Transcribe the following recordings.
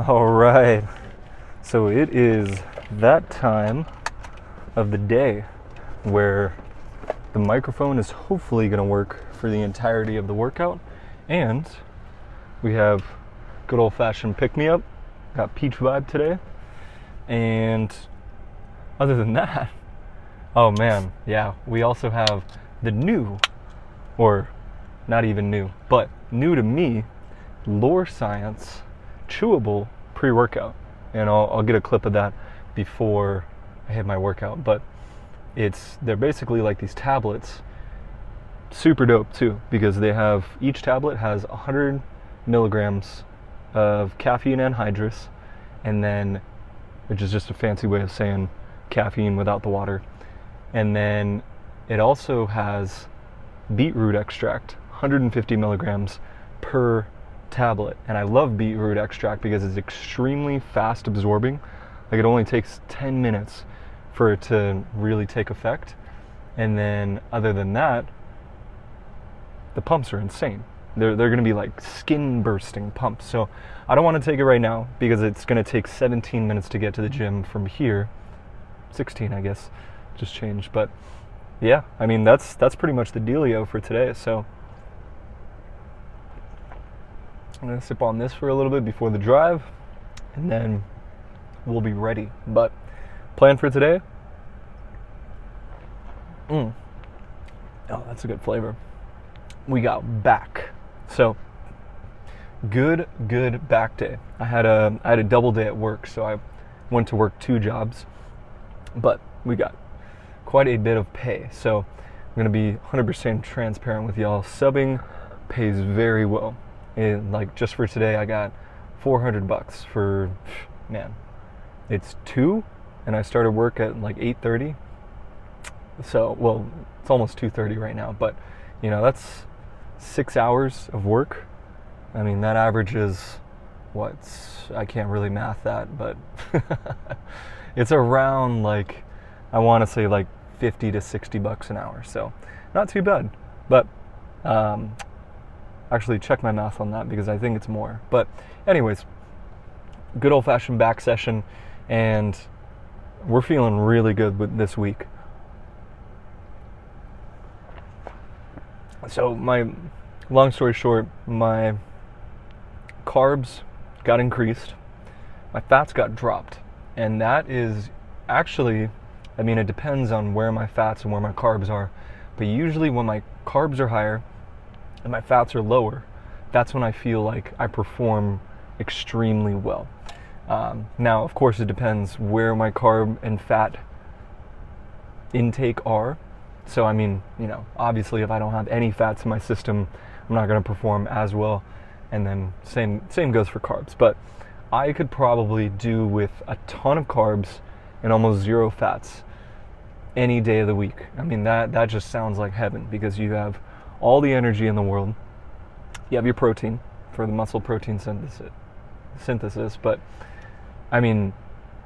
All right, so it is that time of the day where the microphone is hopefully going to work for the entirety of the workout, and we have good old-fashioned pick-me-up. Got peach vibe today, and other than that, oh man, yeah, we also have the new, or not even new, but new to me, Lore Science chewable pre-workout, and I'll get a clip of that before I hit my workout. But they're basically like these tablets, super dope too, because each tablet has 100 milligrams of caffeine anhydrous, and then, which is just a fancy way of saying caffeine without the water, and then it also has beetroot extract, 150 milligrams per tablet. And I love beetroot extract because it's extremely fast absorbing. Like, it only takes 10 minutes for it to really take effect. And then other than that, the pumps are insane. They're going to be like skin bursting pumps. So I don't want to take it right now because it's going to take 17 minutes to get to the gym from here. 16, I guess, just changed. But yeah, I mean, that's pretty much the dealio for today. So I'm going to sip on this for a little bit before the drive, and then we'll be ready. But plan for today? Oh, that's a good flavor. We got back. So good back day. I had a double day at work, so I went to work 2 jobs, but we got quite a bit of pay. So I'm going to be 100% transparent with y'all. Subbing pays very well. And like, just for today, I got $400 for, man, it's 2, and I started work at like 8:30. So, well, it's almost 2:30 right now, but you know, that's 6 hours of work. I mean, that averages I can't really math that, but it's around, like, I want to say like $50 to $60 an hour. So not too bad, but actually check my math on that because I think it's more. But anyways, good old-fashioned back session, and we're feeling really good with this week. So long story short, my carbs got increased, my fats got dropped, and that is actually, I mean, it depends on where my fats and where my carbs are, but usually when my carbs are higher and my fats are lower, that's when I feel like I perform extremely well. Now, of course, it depends where my carb and fat intake are. So, I mean, you know, obviously if I don't have any fats in my system, I'm not going to perform as well. And then same goes for carbs. But I could probably do with a ton of carbs and almost 0 fats any day of the week. I mean, that just sounds like heaven, because you have all the energy in the world. You have your protein for the muscle protein synthesis, but I mean,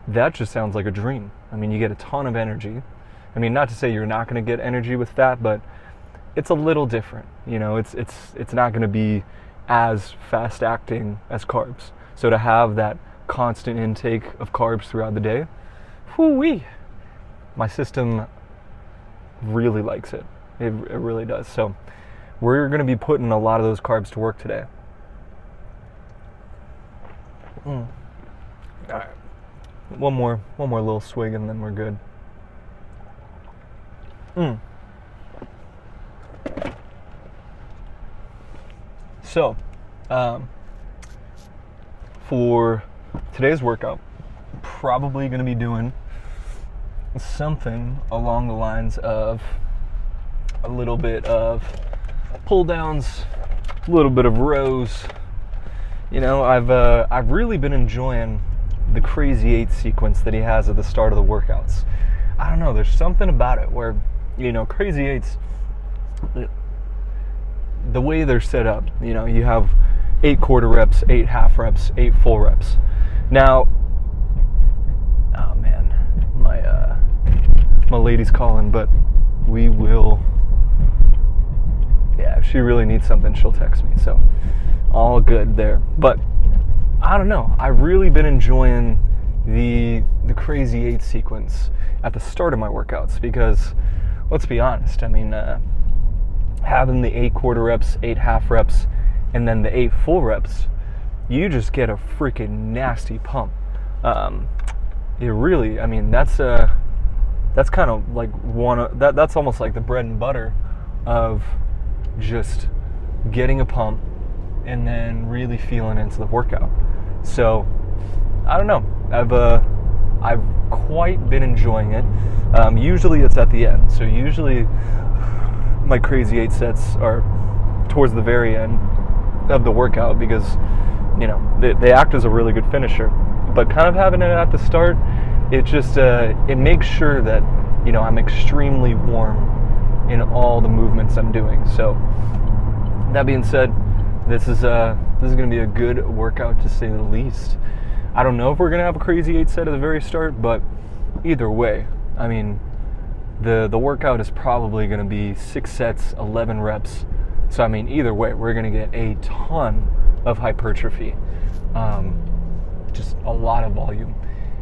that just sounds like a dream. I mean, you get a ton of energy. I mean, not to say you're not going to get energy with fat, but it's a little different. You know, it's not going to be as fast acting as carbs. So to have that constant intake of carbs throughout the day, whoo-wee, my system really likes it. It really does. So we're going to be putting a lot of those carbs to work today. All right. One more little swig, and then we're good. So, for today's workout, probably going to be doing something along the lines of a little bit of pull downs, a little bit of rows. You know, I've really been enjoying the Crazy 8 sequence that he has at the start of the workouts. I don't know, there's something about it where, you know, Crazy 8s, the way they're set up, you know, you have 8 quarter reps, 8 half reps, 8 full reps. Now, oh man, my lady's calling, but we will, yeah, if she really needs something, she'll text me, so all good there. But I don't know. I've really been enjoying the crazy 8 sequence at the start of my workouts because, let's be honest, I mean, having the 8 quarter reps, 8 half reps, and then the 8 full reps, you just get a freaking nasty pump. It really, I mean, that's kind of like that's almost like the bread and butter of just getting a pump and then really feeling into the workout. So I don't know, I've quite been enjoying it. Usually it's at the end, so usually my crazy 8 sets are towards the very end of the workout because, you know, they act as a really good finisher. But kind of having it at the start, it just it makes sure that, you know, I'm extremely warm in all the movements I'm doing. So that being said, this is going to be a good workout to say the least. I don't know if we're going to have a crazy 8 set at the very start, but either way, I mean, the workout is probably going to be 6 sets, 11 reps. So I mean, either way, we're going to get a ton of hypertrophy, just a lot of volume.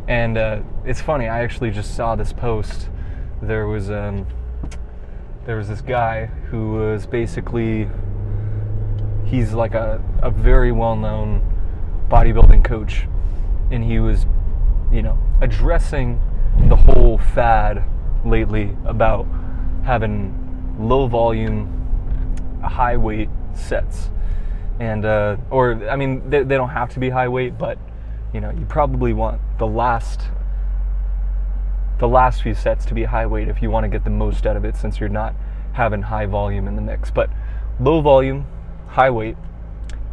And it's funny, I actually just saw this post. There was this guy who was basically, he's like a very well-known bodybuilding coach, and he was, you know, addressing the whole fad lately about having low volume, high weight sets. And or I mean, they don't have to be high weight, but you know, you probably want the last few sets to be high weight if you want to get the most out of it, since you're not having high volume in the mix. But low volume, high weight.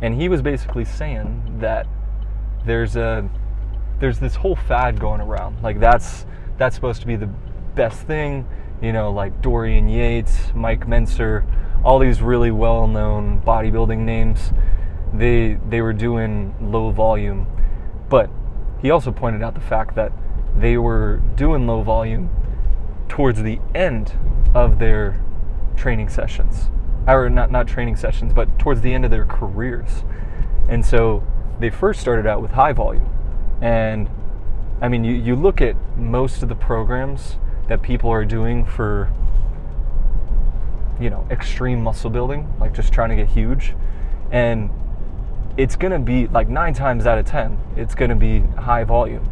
And he was basically saying that there's this whole fad going around. Like that's supposed to be the best thing, you know, like Dorian Yates, Mike Menser, all these really well-known bodybuilding names. They were doing low volume. But he also pointed out the fact that they were doing low volume towards the end of their training sessions. Or not training sessions, but towards the end of their careers. And so they first started out with high volume. And I mean, you look at most of the programs that people are doing for, you know, extreme muscle building, like just trying to get huge, and it's going to be like 9 times out of 10, it's going to be high volume.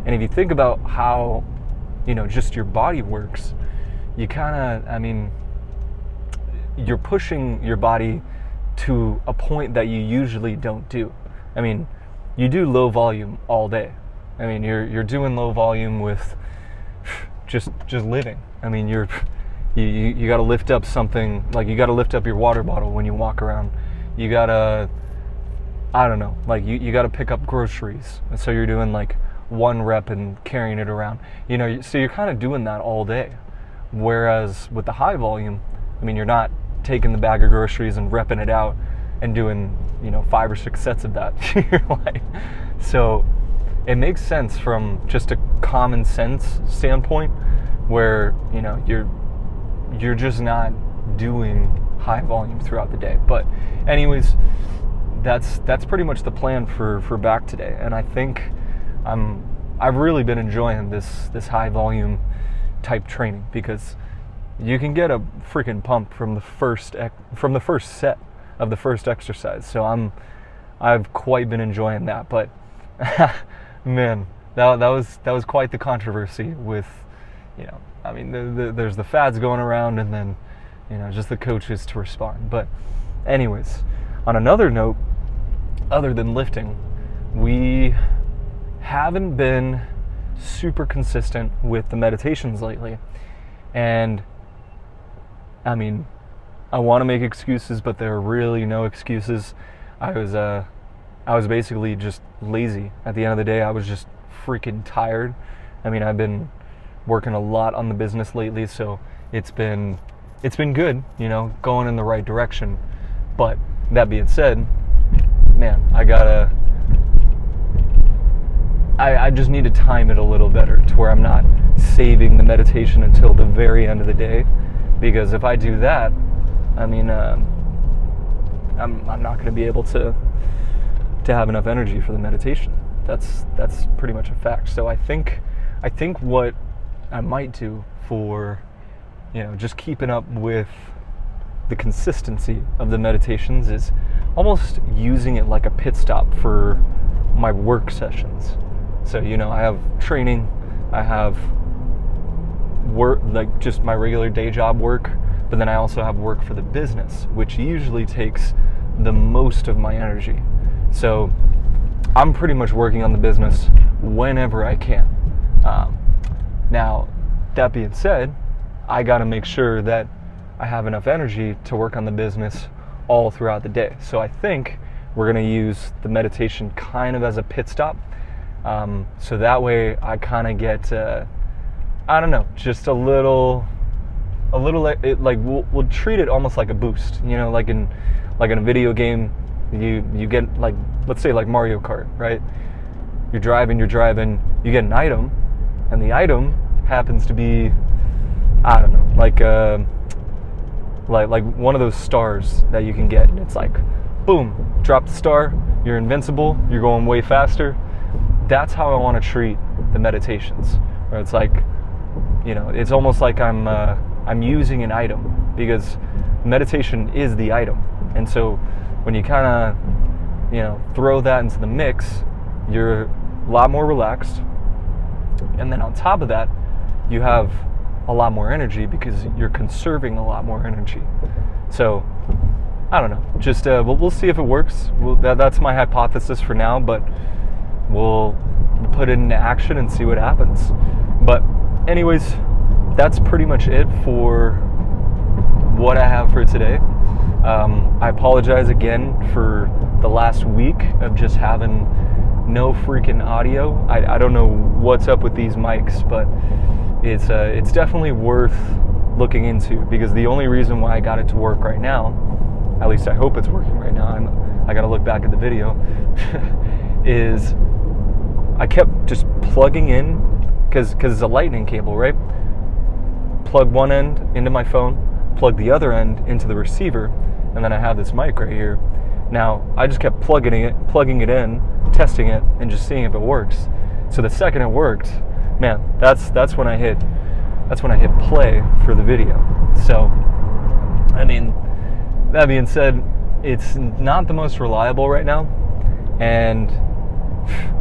And if you think about how, you know, just your body works, you kind of, I mean, you're pushing your body to a point that you usually don't do. I mean, you do low volume all day. I mean, you're doing low volume with just living. I mean, you got to lift up something, like you got to lift up your water bottle when you walk around. You got to, I don't know, like you got to pick up groceries. And so you're doing like 1 rep and carrying it around. You know, so you're kind of doing that all day. Whereas with the high volume, I mean, you're not taking the bag of groceries and repping it out and doing, you know, 5 or 6 sets of that. So it makes sense from just a common sense standpoint, where, you know, you're just not doing high volume throughout the day. But anyways, that's pretty much the plan for back today. And I think I've really been enjoying this high volume type training, because you can get a freaking pump from the first set of the first exercise. So I've quite been enjoying that. But man, that was quite the controversy with, you know, I mean, there's the fads going around, and then, you know, just the coaches to respond. But anyways, on another note, other than lifting, we haven't been super consistent with the meditations lately. And I mean, I want to make excuses, but there are really no excuses. I was basically just lazy. At the end of the day, I was just freaking tired. I mean, I've been working a lot on the business lately, so it's been good, you know, going in the right direction. But that being said, man, I just need to time it a little better to where I'm not saving the meditation until the very end of the day. Because if I do that, I mean, I'm not going to be able to to have enough energy for the meditation. That's pretty much a fact. So I think what I might do for, just keeping up with the consistency of the meditations is almost using it like a pit stop for my work sessions. So, I have training, I have work, like just my regular day job work, but then I also have work for the business, which usually takes the most of my energy. So I'm pretty much working on the business whenever I can. Now, that being said, I got to make sure that I have enough energy to work on the business all throughout the day. So I think we're going to use the meditation kind of as a pit stop. So that way I kind of get, just a little, we'll treat it almost like a boost, like in a video game, you get like, let's say like Mario Kart, right? You're driving, you get an item, and the item happens to be, like one of those stars that you can get, and it's like, boom, drop the star, you're invincible, you're going way faster. That's how I want to treat the meditations, where it's like, it's almost like I'm using an item, because meditation is the item. And so when you kind of, throw that into the mix, you're a lot more relaxed. And then on top of that, you have a lot more energy because you're conserving a lot more energy. So, I don't know. Just we'll see if it works. That's my hypothesis for now, but we'll put it into action and see what happens. But anyways, that's pretty much it for what I have for today. I apologize again for the last week of just having no freaking audio. I don't know what's up with these mics, but it's definitely worth looking into, because the only reason why I got it to work right now, at least I hope it's working right now, I gotta look back at the video, is I kept just plugging in, because it's a lightning cable, right? Plug one end into my phone, plug the other end into the receiver, and then I have this mic right here. Now, I just kept plugging it in, testing it, and just seeing if it works. So the second it worked, man, that's when I hit play for the video. So, I mean, that being said, it's not the most reliable right now, and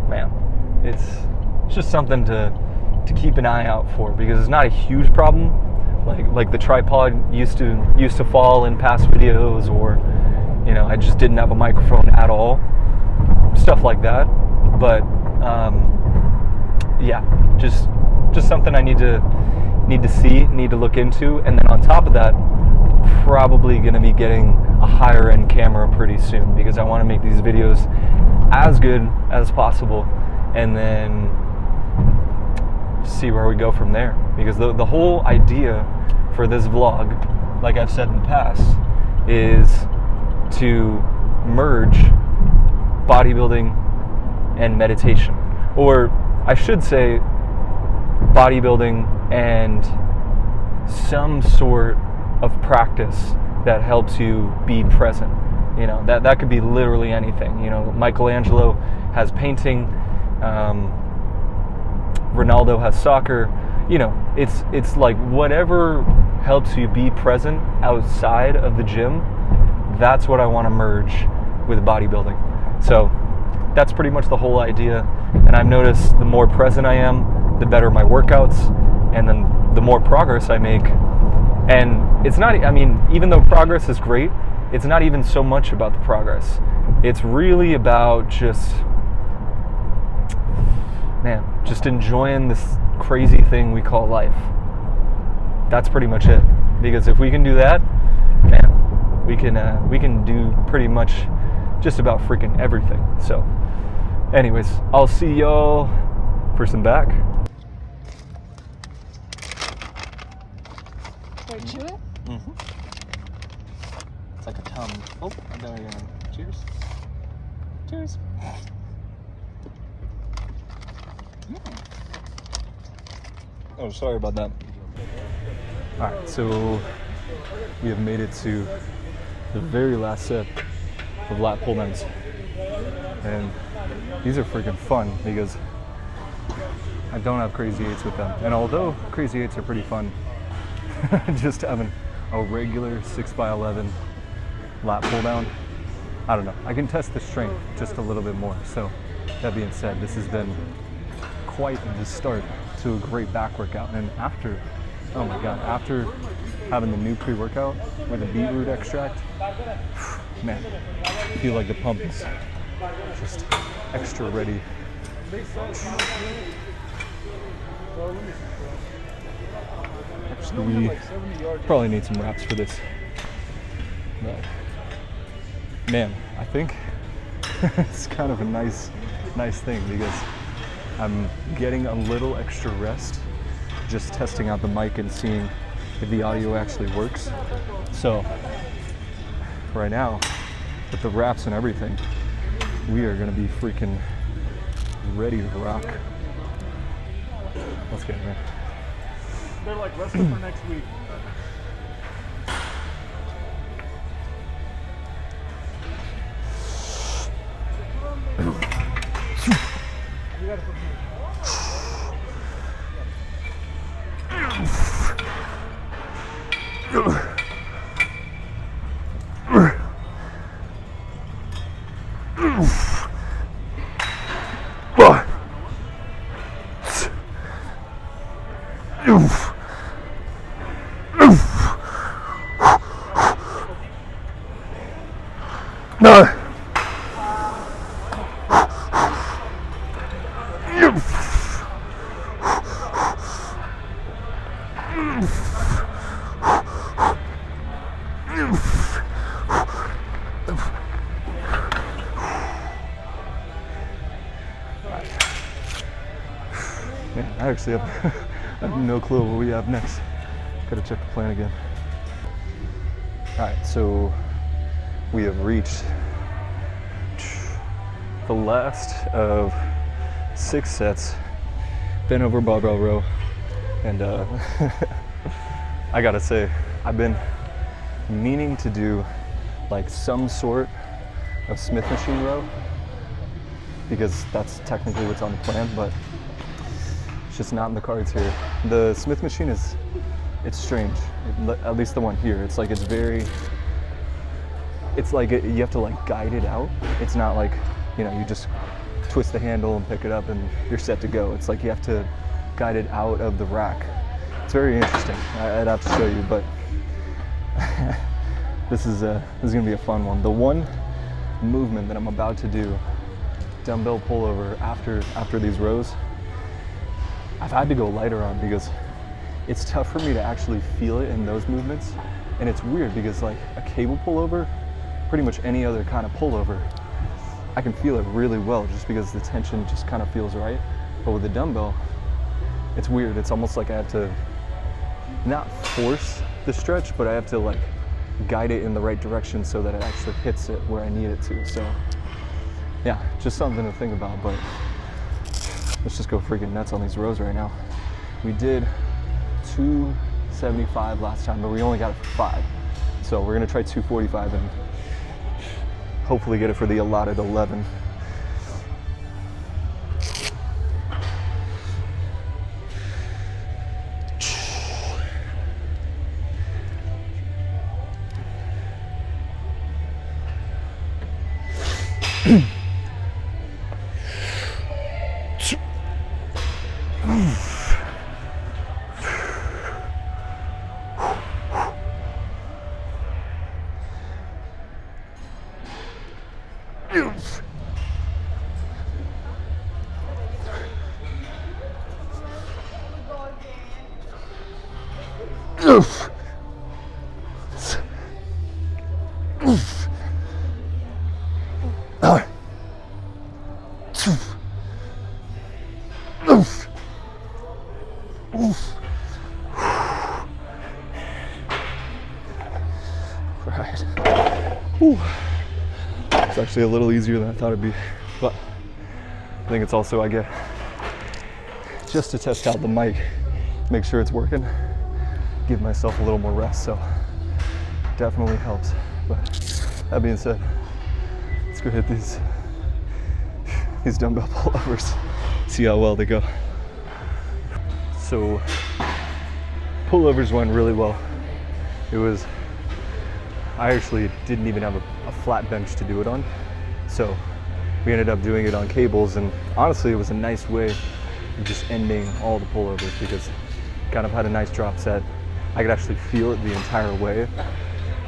man, it's just something to keep an eye out for, because it's not a huge problem. Like the tripod used to fall in past videos, or I just didn't have a microphone at all, stuff like that. But yeah, just something I need to look into. And then on top of that, probably going to be getting a higher end camera pretty soon, because I want to make these videos as good as possible, and then see where we go from there. Because the whole idea for this vlog, like I've said in the past, is to merge bodybuilding and meditation, or I should say bodybuilding and some sort of practice that helps you be present. That could be literally anything. Michelangelo has painting, Ronaldo has soccer. It's like whatever helps you be present outside of the gym. That's what I want to merge with bodybuilding. So that's pretty much the whole idea. And I've noticed the more present I am, the better my workouts, and then the more progress I make. And it's not, even though progress is great, it's not even so much about the progress. It's really about just enjoying this crazy thing we call life. That's pretty much it. Because if we can do that, man, we can do pretty much just about freaking everything. So anyways, I'll see y'all for some back. Wait, chew it? Mm-hmm. It's like a tongue. Oh, there we go. Cheers. Cheers. Oh, sorry about that. Alright, so we have made it to the very last sip of lat pull downs. And these are freaking fun because I don't have crazy eights with them. And although crazy eights are pretty fun, just having a regular 6x11 lat pull down, I don't know. I can test the strength just a little bit more. So that being said, this has been quite the start to a great back workout. And after, oh my God, after having the new pre-workout with the beetroot extract, man, I feel like the pump is just extra ready. Actually, probably need some wraps for this. But man, I think it's kind of a nice thing because I'm getting a little extra rest just testing out the mic and seeing if the audio actually works. So right now, with the wraps and everything, we are gonna be freaking ready to rock. Let's get in there. They're like resting for next week. You gotta put I actually have, I have no clue what we have next. Gotta check the plan again. Alright, so we have reached the last of 6 sets, bent over barbell row, and I gotta say, I've been meaning to do like some sort of Smith machine row because that's technically what's on the plan, but it's just not in the cards here. The Smith machine it's strange, at least the one here. It's like you have to like guide it out. It's not like, you know, you just twist the handle and pick it up and you're set to go. It's like you have to guide it out of the rack. It's very interesting. I'd have to show you, but this is gonna be a fun one. The one movement that I'm about to do, dumbbell pullover after these rows, I've had to go lighter on because it's tough for me to actually feel it in those movements. And it's weird because like a cable pullover, pretty much any other kind of pullover, I can feel it really well just because the tension just kind of feels right. But with the dumbbell, it's weird. It's almost like I have to not force the stretch, but I have to like guide it in the right direction so that it actually hits it where I need it to. So yeah, just something to think about, but let's just go freaking nuts on these rows right now. We did 275 last time, but we only got it for 5. So we're gonna try 245 and hopefully get it for the allotted 11. Right. Whew. It's actually a little easier than I thought it'd be, but I think it's also, I get just to test out the mic, make sure it's working, give myself a little more rest, so definitely helps. But that being said, let's go hit these these dumbbell pullovers, see how well they go. So pullovers went really well. I actually didn't even have a flat bench to do it on, so we ended up doing it on cables, and honestly it was a nice way of just ending all the pullovers because kind of had a nice drop set. I could actually feel it the entire way.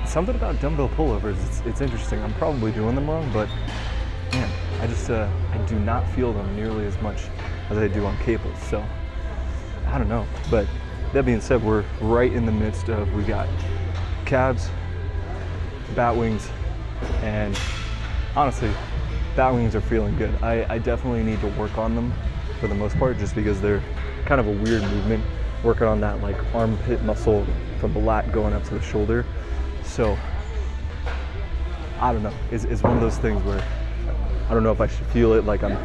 Something about dumbbell pullovers, it's interesting. I'm probably doing them wrong, but man, I do not feel them nearly as much as I do on cables, so I don't know. But that being said, we're right in the midst of, we got calves, bat wings, and honestly, bat wings are feeling good. I definitely need to work on them for the most part, just because they're kind of a weird movement, working on that like armpit muscle from the lat going up to the shoulder. So I don't know, it's one of those things where I don't know if I should feel it like I'm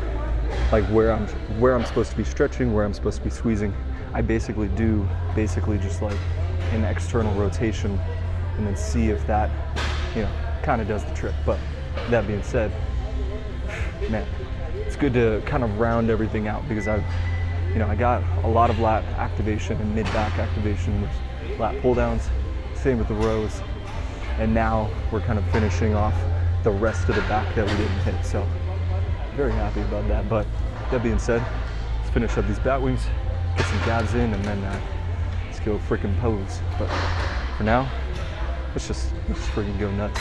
like where I'm supposed to be stretching, where I'm supposed to be squeezing. I basically just like an external rotation and then see if that, you know, kind of does the trick. But that being said, man, it's good to kind of round everything out because I got a lot of lat activation and mid-back activation with lat pull downs, same with the rows, and now we're kind of finishing off the rest of the back that we didn't hit. So very happy about that. But that being said, let's finish up these bat wings, get some calves in, and then let's go freaking pose. But for now, let's just freaking go nuts.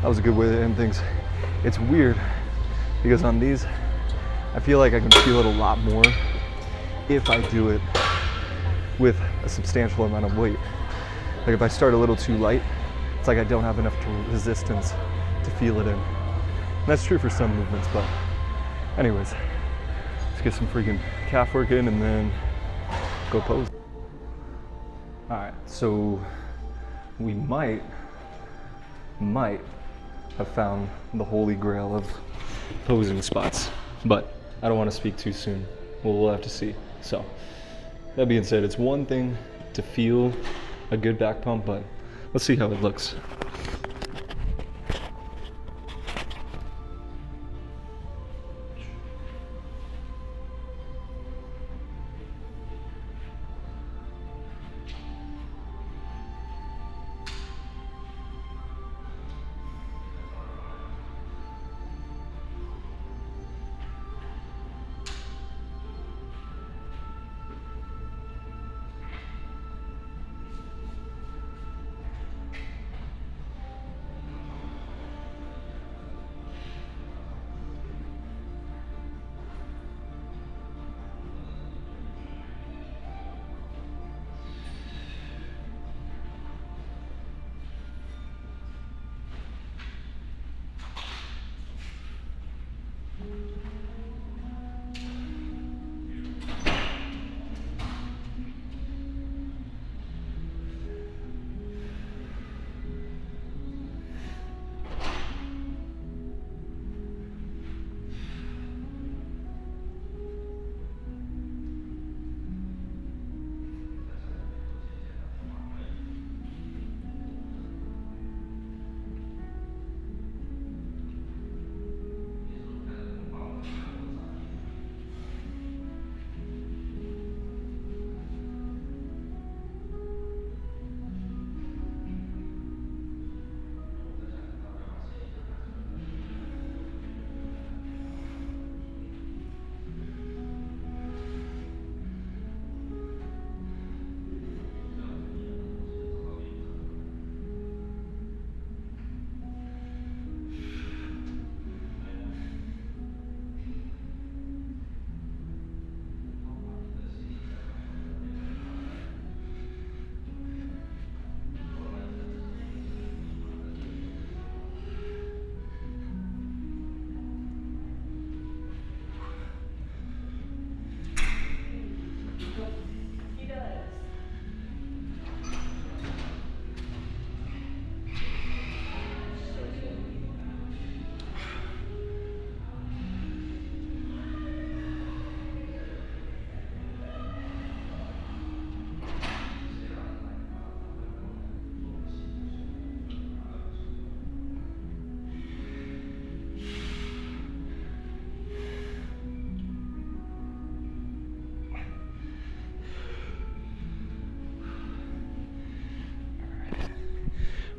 That was a good way to end things. It's weird because on these, I feel like I can feel it a lot more if I do it with a substantial amount of weight. Like if I start a little too light, it's like I don't have enough resistance to feel it in. And that's true for some movements, but anyways, let's get some freaking calf work in and then go pose. All right, so we might have found the holy grail of posing spots, but I don't want to speak too soon. We'll have to see. So that being said, it's one thing to feel a good back pump, but let's see how it looks.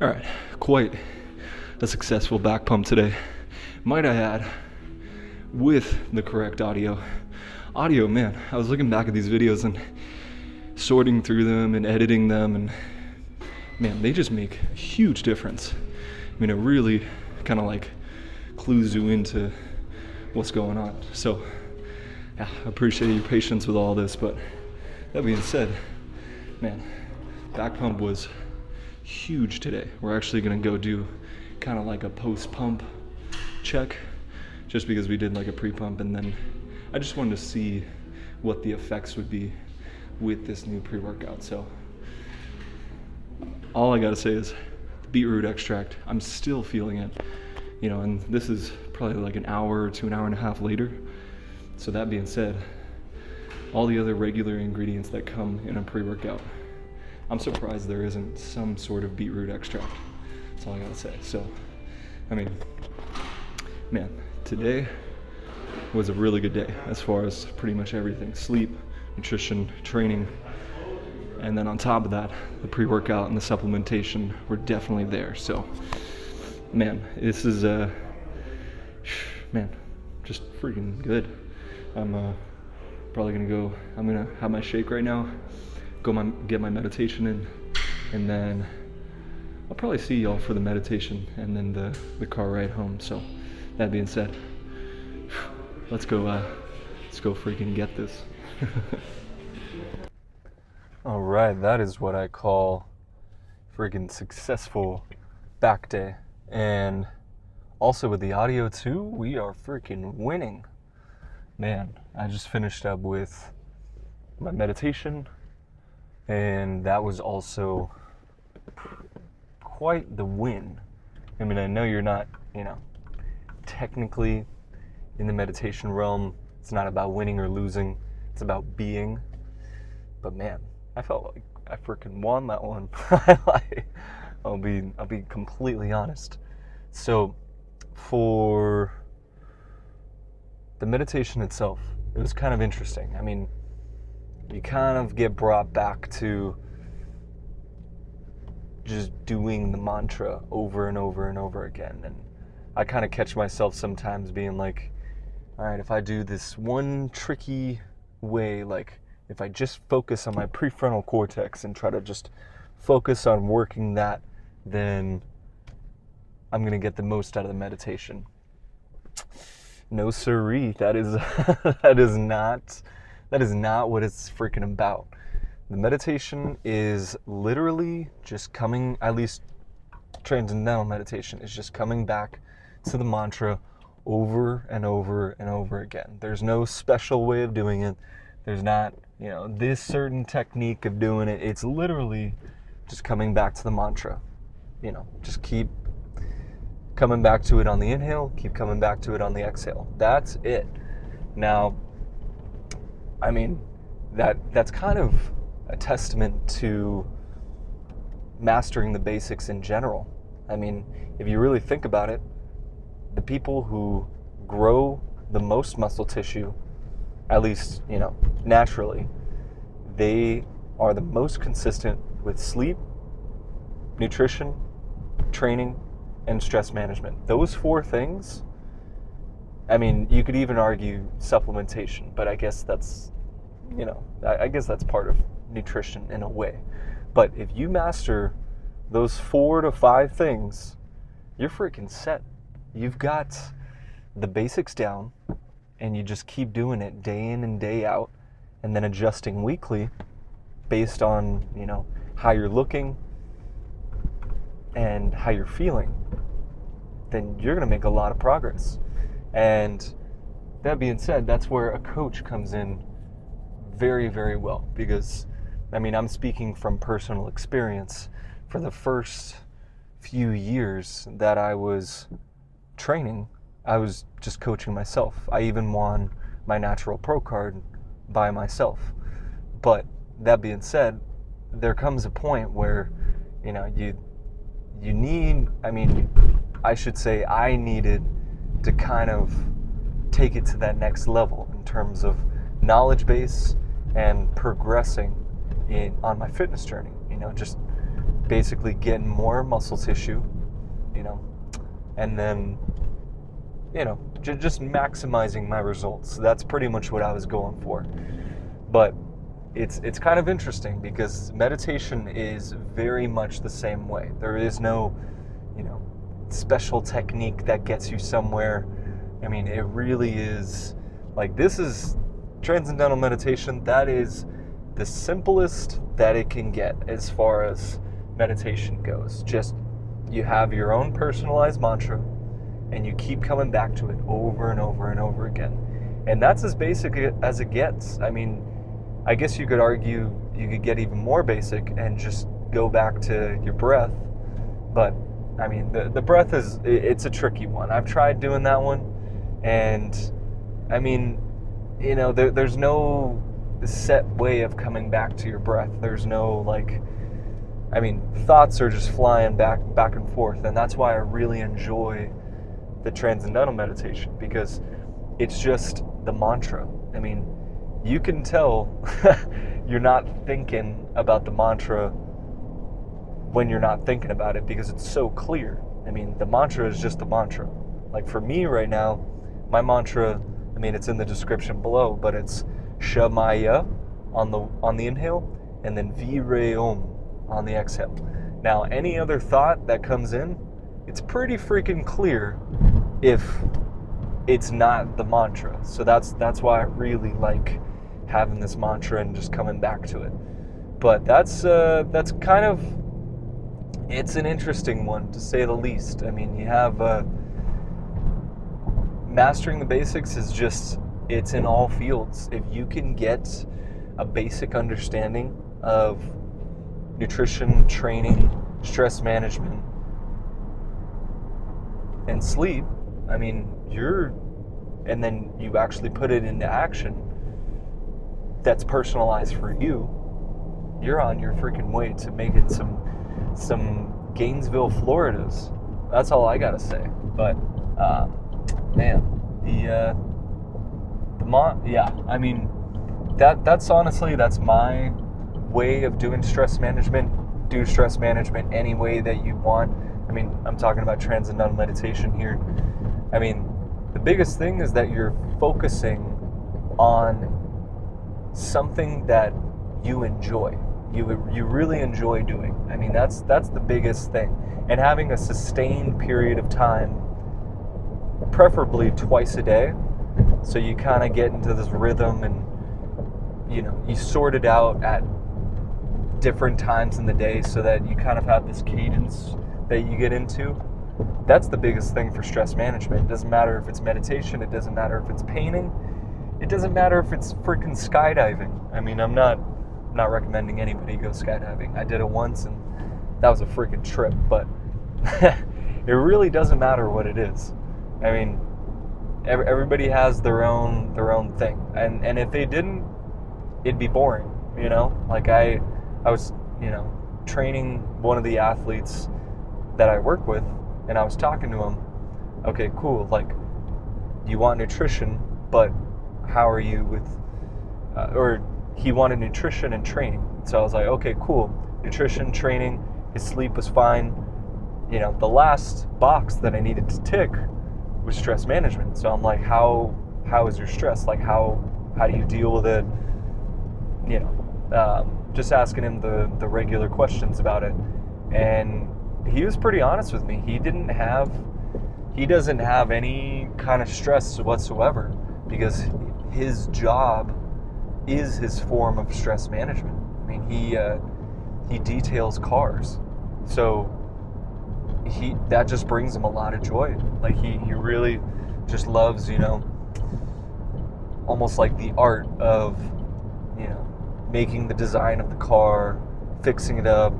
All right, quite a successful back pump today. Might I add, with the correct audio. Audio, man, I was looking back at these videos and sorting through them and editing them, and man, they just make a huge difference. I mean, it really kind of like clues you into what's going on. So, yeah, I appreciate your patience with all this, but that being said, man, back pump was huge today. We're actually gonna go do kind of like a post-pump check, just because we did like a pre-pump, and then I just wanted to see what the effects would be with this new pre-workout. So all I gotta say is the beetroot extract, I'm still feeling it, you know, and this is probably like an hour to an hour and a half later. So that being said, all the other regular ingredients that come in a pre-workout, I'm surprised there isn't some sort of beetroot extract. That's all I gotta say. So, I mean, man, today was a really good day as far as pretty much everything. Sleep, nutrition, training, and then on top of that, the pre-workout and the supplementation were definitely there. So, man, this is, man, just freaking good. I'm probably gonna I'm gonna have my shake right now, get my meditation in, and then I'll probably see y'all for the meditation and then the car ride home. So that being said, let's go freaking get this. All right, that is what I call freaking successful back day. And also with the audio too, we are freaking winning. Man, I just finished up with my meditation, and that was also quite the win. I mean, I know you're not, you know, technically in the meditation realm. It's not about winning or losing. It's about being. But man, I felt like I freaking won that one. I'll be completely honest. So for the meditation itself, it was kind of interesting. I mean, you kind of get brought back to just doing the mantra over and over and over again. And I kind of catch myself sometimes being like, all right, if I do this one tricky way, like if I just focus on my prefrontal cortex and try to just focus on working that, then I'm going to get the most out of the meditation. No siree, that is not what it's freaking about. The meditation is literally just coming, at least Transcendental Meditation is just coming back to the mantra over and over and over again. There's no special way of doing it. There's not, you know, this certain technique of doing it. It's literally just coming back to the mantra. You know, just keep coming back to it on the inhale, keep coming back to it on the exhale. That's it. Now, I mean, that's kind of a testament to mastering the basics in general. I mean, if you really think about it, the people who grow the most muscle tissue, at least, you know, naturally, they are the most consistent with sleep, nutrition, training, and stress management. Those four things, I mean, you could even argue supplementation, but I guess that's, you know, I guess that's part of nutrition in a way. But if you master those 4 to 5 things, you're freaking set. You've got the basics down, and you just keep doing it day in and day out, and then adjusting weekly based on, you know, how you're looking and how you're feeling, then you're going to make a lot of progress. And that being said, that's where a coach comes in very, very well, because, I mean, I'm speaking from personal experience. For the first few years that I was training, I was just coaching myself. I even won my Natural Pro card by myself. But that being said, there comes a point where, you know, you need, I mean, I should say I needed to kind of take it to that next level in terms of knowledge base and progressing on my fitness journey. You know, just basically getting more muscle tissue, and then, just maximizing my results. That's pretty much what I was going for. But it's kind of interesting because meditation is very much the same way. There is no, special technique that gets you somewhere. I mean, it really is like, this is Transcendental Meditation. That is the simplest that it can get as far as meditation goes. Just, you have your own personalized mantra and you keep coming back to it over and over and over again. And that's as basic as it gets. I mean, I guess you could argue you could get even more basic and just go back to your breath. But I mean, the breath it's a tricky one. I've tried doing that one, and I mean, there's no set way of coming back to your breath. There's no thoughts are just flying back and forth, and that's why I really enjoy the Transcendental Meditation, because it's just the mantra. I mean, you can tell you're not thinking about the mantra when you're not thinking about it, because it's so clear. I mean, the mantra is just the mantra. Like for me right now, my mantra, it's in the description below, but it's Shaamaaya on the inhale, and then Virei Om on the exhale. Now, any other thought that comes in, it's pretty freaking clear if it's not the mantra. So that's why I really like having this mantra and just coming back to it. But that's kind of, it's an interesting one, to say the least. I mean, you have mastering the basics is just, it's in all fields. If you can get a basic understanding of nutrition, training, stress management, and sleep, and then you actually put it into action that's personalized for you, you're on your freaking way to making some Gainesville, Floridas. That's all I gotta say. But that's honestly, that's my way of doing stress management. Do stress management any way that you want. I'm talking about Transcendental Meditation here. The biggest thing is that you're focusing on something that you enjoy. You really enjoy doing. That's the biggest thing. And having a sustained period of time, preferably twice a day, so you kind of get into this rhythm, and you sort it out at different times in the day so that you kind of have this cadence that you get into. That's the biggest thing for stress management. It doesn't matter if it's meditation, it doesn't matter if it's painting, it doesn't matter if it's freaking skydiving. I'm not recommending anybody go skydiving. I did it once and that was a freaking trip, but it really doesn't matter what it is. Everybody has their own thing, and if they didn't, it'd be boring. Like I was training one of the athletes that I work with, and I was talking to him. Okay, cool. Like, you want nutrition, but how are you with? Or he wanted nutrition and training. So I was like, okay, cool. Nutrition, training. His sleep was fine. The last box that I needed to tick was stress management. So I'm like, how is your stress? Like, how do you deal with it? Just asking him the regular questions about it, and he was pretty honest with me. He doesn't have any kind of stress whatsoever, because his job is his form of stress management. He details cars, so that just brings him a lot of joy. Like he really just loves, almost like the art of, making the design of the car, fixing it up,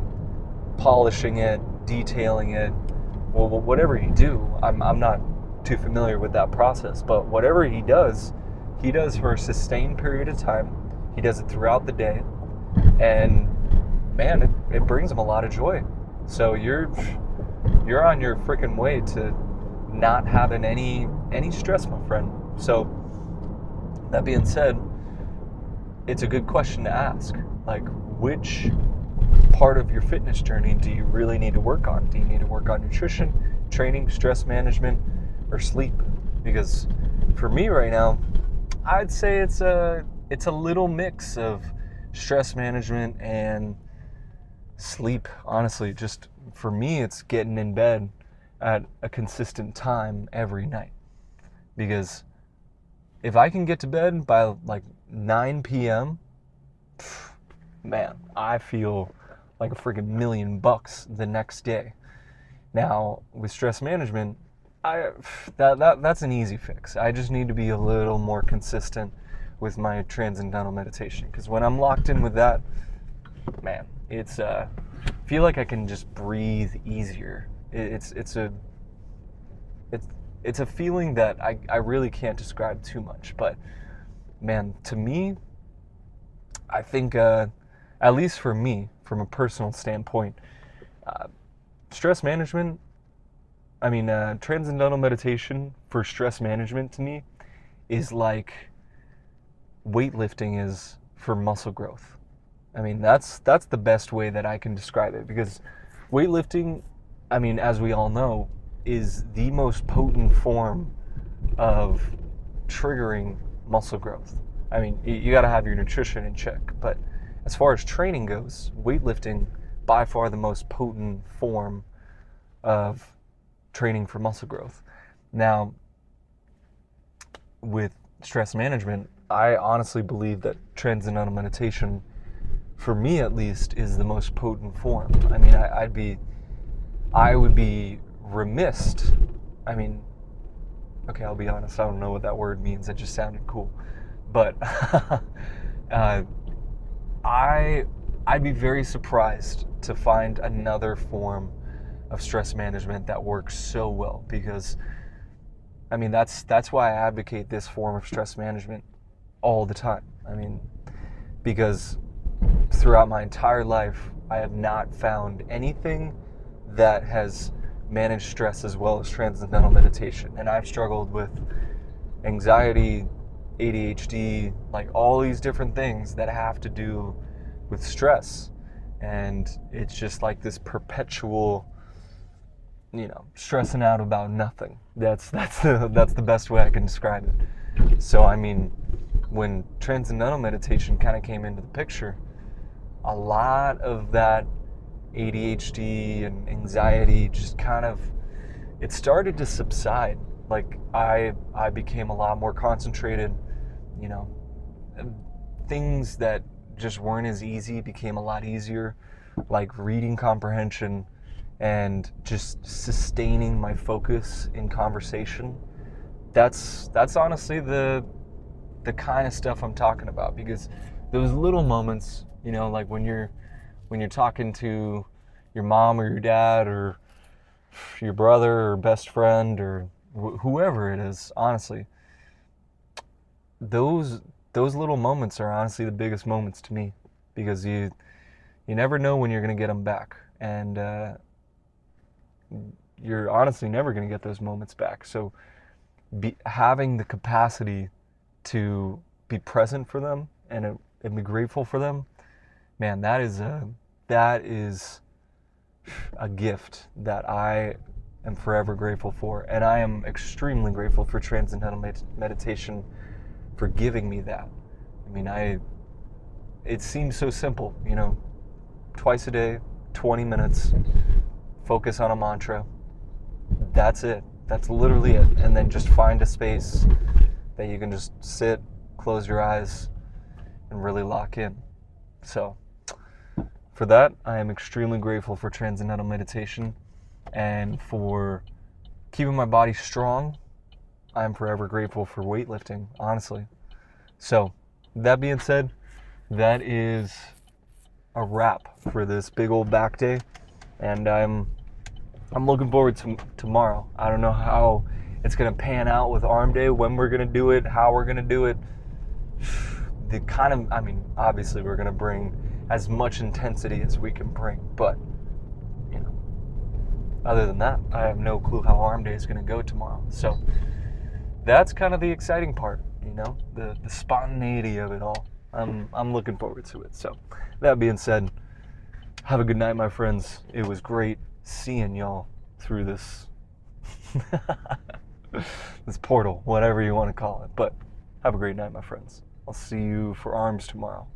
polishing it, detailing it. Well, whatever you do, I'm not too familiar with that process, but whatever he does for a sustained period of time. He does it throughout the day, and man, it brings him a lot of joy. So you're on your freaking way to not having any stress, my friend. So that being said, it's a good question to ask. Like, which part of your fitness journey do you really need to work on? Do you need to work on nutrition, training, stress management, or sleep? Because for me right now, I'd say it's a little mix of stress management and sleep. Honestly, just for me, it's getting in bed at a consistent time every night. Because if I can get to bed by like 9 p.m., man, I feel like a freaking $1,000,000 the next day. Now, with stress management, that's an easy fix. I just need to be a little more consistent with my Transcendental Meditation. Because when I'm locked in with that, man, it's feel like I can just breathe easier. It's a feeling that I really can't describe too much. But man, to me, I think at least for me, from a personal standpoint, stress management, Transcendental Meditation for stress management to me is like weightlifting is for muscle growth. I mean, that's the best way that I can describe it, because weightlifting, as we all know, is the most potent form of triggering muscle growth. I mean, you got to have your nutrition in check, but as far as training goes, weightlifting by far the most potent form of training for muscle growth. Now, with stress management, I honestly believe that Transcendental Meditation, for me at least, is the most potent form. I mean, I would be remiss. Okay, I'll be honest, I don't know what that word means. It just sounded cool. But I'd be very surprised to find another form of stress management that works so well, because that's why I advocate this form of stress management all the time. Because throughout my entire life, I have not found anything that has managed stress as well as Transcendental Meditation. And I've struggled with anxiety, ADHD, like all these different things that have to do with stress. And it's just like this perpetual, stressing out about nothing. That's the best way I can describe it. So when Transcendental Meditation kind of came into the picture, a lot of that ADHD and anxiety just it started to subside. Like I became a lot more concentrated, things that just weren't as easy became a lot easier, like reading comprehension and just sustaining my focus in conversation. That's honestly the kind of stuff I'm talking about, because those little moments, like when you're talking to your mom or your dad or your brother or best friend or whoever it is, honestly, those little moments are honestly the biggest moments to me, because you never know when you're going to get them back, and you're honestly never going to get those moments back. So having the capacity to be present for them and be grateful for them, man, that is a gift that I am forever grateful for. And I am extremely grateful for Transcendental Meditation for giving me that. It seems so simple, twice a day, 20 minutes, focus on a mantra. That's it. That's literally it. And then just find a space that you can just sit, close your eyes, and really lock in. So for that, I am extremely grateful for Transcendental Meditation, and for keeping my body strong. I am forever grateful for weightlifting, honestly. So that being said, that is a wrap for this big old back day, and I'm looking forward to tomorrow. I don't know how it's going to pan out with arm day, when we're going to do it, how we're going to do it. Obviously we're going to bring as much intensity as we can bring, but other than that, I have no clue how arm day is going to go tomorrow. So that's kind of the exciting part, the spontaneity of it all. I'm looking forward to it. So that being said, Have a good night, my friends. It was great seeing y'all through this this portal, whatever you want to call it. But have a great night, my friends. I'll see you for arms tomorrow.